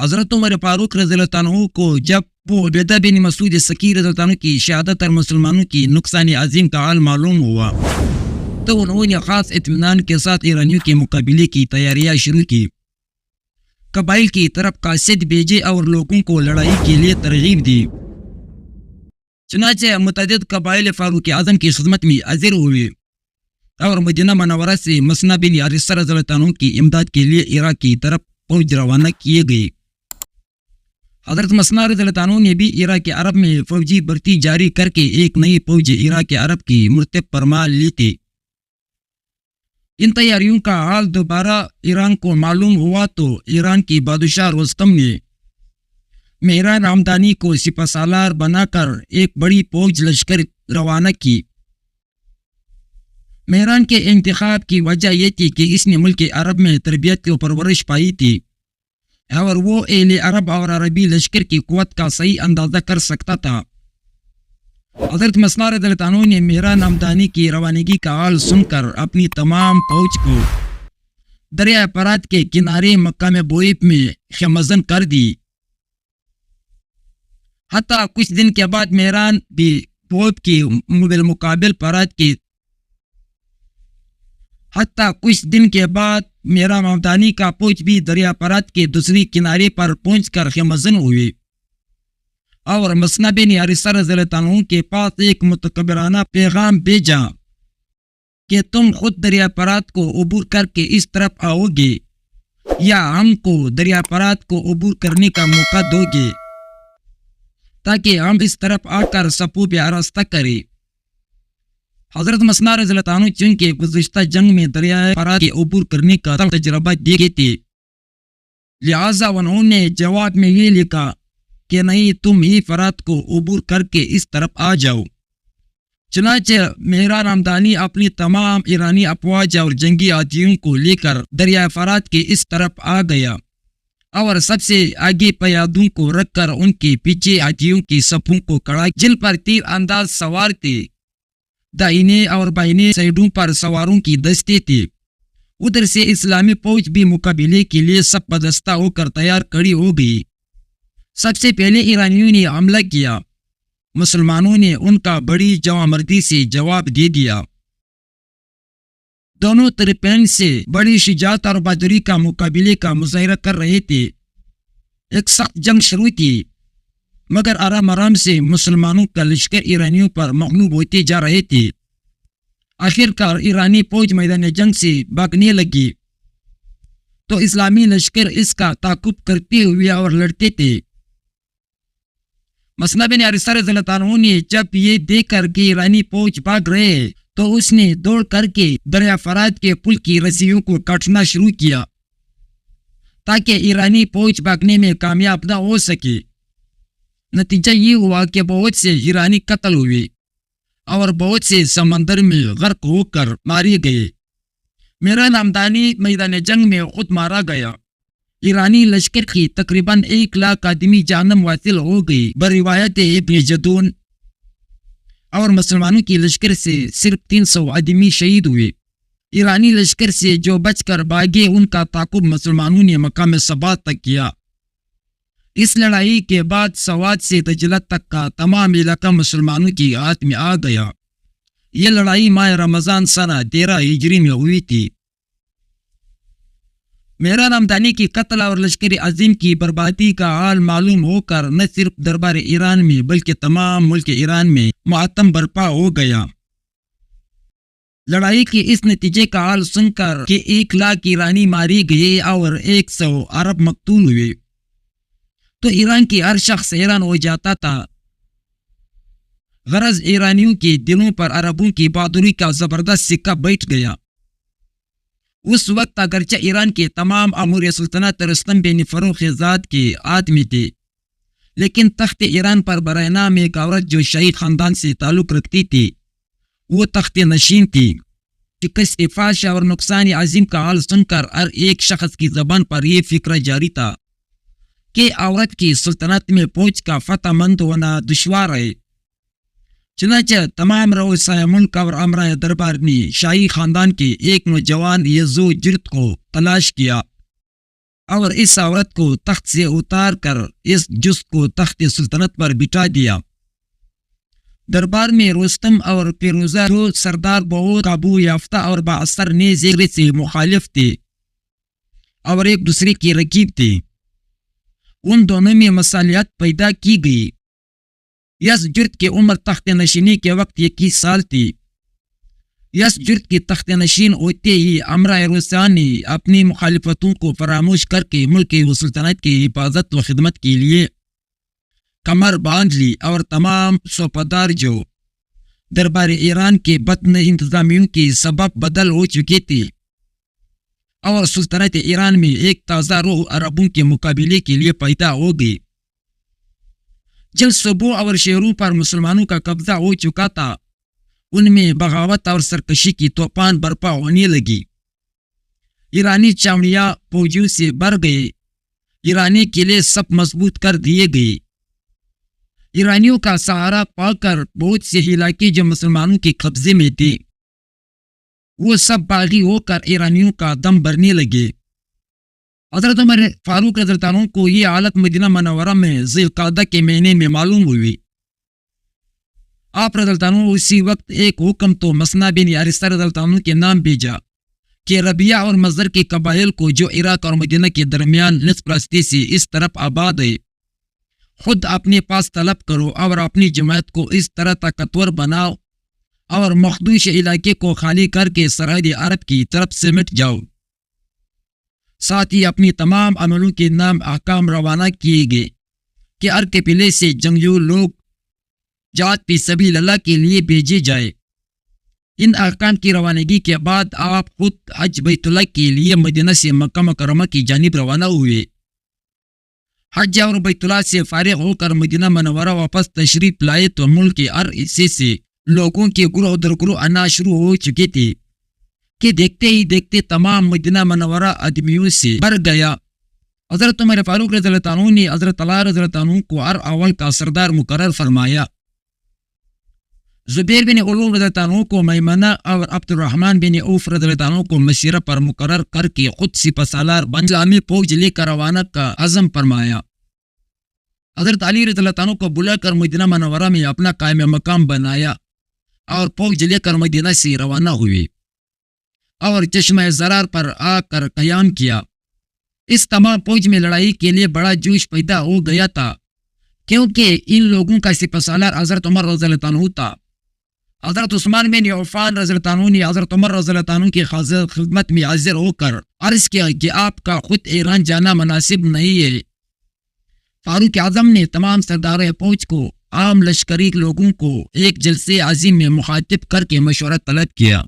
حضرت عمر فاروق رضی اللہ عنہ کو جب وہ عبیدہ بن مسعود سکی رضی اللہ عنہ کی شہادت اور مسلمانوں کی نقصان عظیم کا حال معلوم ہوا تو انہوں نے خاص اطمینان کے ساتھ ایرانیوں کے مقابلے کی تیاریاں شروع کی. قبائل کی طرف قاصد بھیجے اور لوگوں کو لڑائی کے لیے ترغیب دی. چنانچہ متعدد قبائل فاروق اعظم کی خدمت میں حاضر ہوئے اور مدینہ منورہ سے مسنہ بن حارثہ رضی اللہ عنہ کی امداد کے لیے عراق کی طرف فوج روانہ کیے گئے. حضرت مسنہ رضی اللہ عنہ نے بھی عراق عرب میں فوجی بھرتی جاری کر کے ایک نئی فوج عراق عرب کی مرتب فرما لی تھی. ان تیاریوں کا حال دوبارہ ایران کو معلوم ہوا تو ایران کی بادشاہ رستم نے مہران ہمدانی کو سپہ سالار بنا کر ایک بڑی فوج لشکر روانہ کی. مہران کے انتخاب کی وجہ یہ تھی کہ اس نے ملک عرب میں تربیت و پرورش پائی تھی اور وہ اہل عرب اور عربی لشکر کی قوت کا صحیح اندازہ کر سکتا تھا. حضرت مسنہ رضی اللہ عنہ نے مہران ہمدانی کی روانگی کا حال سن کر اپنی تمام فوج کو دریائے فرات کے کنارے مقام بوئیب میں خیمہزن کر دی. حتیٰ کچھ دن کے بعد مہران بھی بوئیب کی بالمقابل فرات کی مہران ہمدانی کا فوج بھی دریا فرات کے دوسری کنارے پر پہنچ کر خیمہزن ہوئے اور مسنہ بن حارثہ رضی اللہ عنہ کے پاس ایک متکبرانہ پیغام بھیجا کہ تم خود دریا فرات کو عبور کر کے اس طرف آؤ گے یا ہم کو دریا فرات کو عبور کرنے کا موقع دو گے تاکہ ہم اس طرف آ کر صفوف آراستہ کریں. حضرت مسنہ رضی اللہ عنہ چونکہ گزشتہ جنگ میں دریائے فرات کے عبور کرنے کا تجربہ دیکھے تھے لہٰذا انہوں نے جواب میں یہ لکھا کہ نہیں، تم ہی فرات کو عبور کر کے اس طرف آ جاؤ. چنانچہ مہران ہمدانی اپنی تمام ایرانی افواج اور جنگی ہاتھیوں کو لے کر دریائے فرات کے اس طرف آ گیا اور سب سے آگے پیادوں کو رکھ کر ان کے پیچھے ہاتھیوں کی صفوں کو کڑا جن پر تیر انداز سوار تھے. دائنے اور بائنے سائیڈوں پر سواروں کی دستے تھے. ادھر سے اسلامی فوج بھی مقابلے کے لیے سب بدستہ ہو کر تیار کھڑی ہو گئی. سب سے پہلے ایرانیوں نے حملہ کیا. مسلمانوں نے ان کا بڑی جوانمردی سے جواب دے دیا. دونوں طرفین سے بڑی شجاعت اور بہادری کا مقابلے کا مظاہرہ کر رہے تھے. ایک سخت جنگ شروع تھی مگر آرام آرام سے مسلمانوں کا لشکر ایرانیوں پر مغلوب ہوتے جا رہے تھے. آخرکار ایرانی فوج میدان جنگ سے بھاگنے لگی تو اسلامی لشکر اس کا تعاقب کرتے ہوئے اور لڑتے تھے. مسنہ بن حارثہ رضی اللہ عنہ نے جب یہ دیکھ کر کہ ایرانی فوج بھاگ رہے تو اس نے دوڑ کر کے دریا فرات کے پل کی رسیوں کو کاٹنا شروع کیا تاکہ ایرانی فوج بھاگنے میں کامیاب نہ ہو سکے. نتیجہ یہ ہوا کہ بہت سے ایرانی قتل ہوئے اور بہت سے سمندر میں غرق ہو کر مارے گئے. مہران ہمدانی میدان جنگ میں خود مارا گیا. ایرانی لشکر کی تقریباً 1,00,000 آدمی جہنم واصل ہو گئی بروایت ابن جدون اور مسلمانوں کی لشکر سے صرف 300 آدمی شہید ہوئے. ایرانی لشکر سے جو بچ کر بھاگے ان کا تعاقب مسلمانوں نے مقام ثبات تک کیا. اس لڑائی کے بعد سوات سے دجلہ تک کا تمام علاقہ مسلمانوں کی ہاتھ میں آ گیا. یہ لڑائی ماہ رمضان سنہ 13 ہجری میں ہوئی تھی. مہران ہمدانی کی قتل اور لشکر عظیم کی بربادی کا حال معلوم ہو کر نہ صرف دربار ایران میں بلکہ تمام ملک ایران میں ماتم برپا ہو گیا. لڑائی کے اس نتیجے کا حال سن کر کہ 1,00,000 ایرانی مارے گئے اور 100 عرب مقتول ہوئے تو ایران کی ہر شخص حیران ہو جاتا تھا. غرض ایرانیوں کے دلوں پر عربوں کی بہادری کا زبردست سکہ بیٹھ گیا. اس وقت اگرچہ ایران کے تمام امور سلطنت رستم بن فروخزاد کے ہاتھ میں تھے لیکن تخت ایران پر برائے نام ایک عورت جو شاہی خاندان سے تعلق رکھتی تھی وہ تخت نشین تھی. شکست فاش اور نقصان عظیم کا حال سن کر ہر ایک شخص کی زبان پر یہ فکر جاری تھا کہ عورت کی سلطنت میں پہنچ کا فتح مند ہونا دشوار ہے. چنانچہ تمام رؤسائے ملک اور امراء دربار نے شاہی خاندان کے ایک نوجوان یزو جرد کو تلاش کیا اور اس عورت کو تخت سے اتار کر اس جس کو تخت سلطنت پر بٹھا دیا۔ دربار میں رستم اور فیروزہ جو سردار بہت قابو یافتہ اور بااثر نیز ایک سے مخالف تھے اور ایک دوسرے کے رقیب تھے، ان دونوں میں مصالحت پیدا کی گئی۔ یزدگرد کی عمر تخت نشینی کے وقت 21 سال تھی۔ یزدگرد کی تخت نشین ہوتے ہی امرا روسیہ نے اپنی مخالفتوں کو فراموش کر کے ملک و سلطنت کی حفاظت و خدمت کے لیے کمر باندھ لی، اور تمام صوبادار جو دربار ایران کے بطن انتظامیوں کے سبب بدل ہو چکے تھے اور سلطنت ایران میں ایک تازہ روح عربوں کے مقابلے کے لیے پیدا ہو گئی۔ جن صوبوں اور شہروں پر مسلمانوں کا قبضہ ہو چکا تھا، ان میں بغاوت اور سرکشی کی طوفان برپا ہونے لگی۔ ایرانی چاوڑیاں فوجیوں سے بھر گئے، ایرانی قلعے سب مضبوط کر دیے گئے۔ ایرانیوں کا سہارا پا کر بہت سے علاقے جو مسلمانوں کے قبضے میں تھے، وہ سب باغی ہو کر ایرانیوں کا دم بھرنے لگے۔ حضرت عمر فاروق رضی اللہ عنہ کو یہ حالت مدینہ منورہ میں ذی القعدہ کے مہینے میں معلوم ہوئی۔ آپ رضی اللہ عنہ اسی وقت ایک حکم تو مسنا بن حارثہ رضی اللہ عنہ کے نام بھیجا کہ ربیعہ اور مزر کے قبائل کو جو عراق اور مدینہ کے درمیان نصف راستے سے اس طرف آباد ہے، خود اپنے پاس طلب کرو اور اپنی جماعت کو اس طرح طاقتور بناؤ اور مخدوش علاقے کو خالی کر کے سرحد عرب کی طرف سمٹ جاؤ۔ ساتھ ہی اپنی تمام عملوں کے نام احکام روانہ کیے گئے کہ ہر قبیلے سے جنگجو لوگ جہاد فی سبیل اللہ کے لیے بھیجے جائے۔ ان احکام کی روانگی کے بعد آپ خود حج بیت اللہ کے لیے مدینہ سے مکہ مکرمہ کی جانب روانہ ہوئے۔ حج اور بیت اللہ سے فارغ ہو کر مدینہ منورہ واپس تشریف لائے تو ملک کے ہر حصے سے لوگوں کے گروہ در گروہ آنا شروع ہو چکے تھے کہ دیکھتے ہی دیکھتے تمام مدینہ منورہ آدمیوں سے بھر گیا۔ حضرت عمر فاروق رضی اللہ عنہ نے حضرت علی رضی اللہ عنہ کو ہر اول کا سردار مقرر فرمایا۔ زبیر بن علوم رضی اللہ عنہ کو میمنہ اور عبد الرحمن بن عوف رضی اللہ عنہ کو مشیرہ پر مقرر کر کے خود سپہ سالار بن اسلامی فوج لے کر روانہ کا عزم فرمایا۔ حضرت علی رضی اللہ عنہ کو بلا کر مدینہ منورہ میں اپنا قائم مقام بنایا اور فوج لے کر مدینہ سے روانہ ہوئے اور چشمہ زرار پر آ کر قیام کیا۔ اس تمام فوج میں لڑائی کے لیے بڑا جوش پیدا ہو گیا تھا، کیونکہ ان لوگوں کا سپہ سالار حضرت عمر رضی اللہ عنہ تھا۔ حضرت عثمان بن عفان رضی اللہ عنہ نے حضرت عمر رضی اللہ عنہ کی خدمت میں حاضر ہو کر عرض کیا کہ آپ کا خود ایران جانا مناسب نہیں ہے۔ فاروق اعظم نے تمام سردار فوج کو، عام لشکری لوگوں کو ایک جلسے عظیم میں مخاطب کر کے مشورہ طلب کیا۔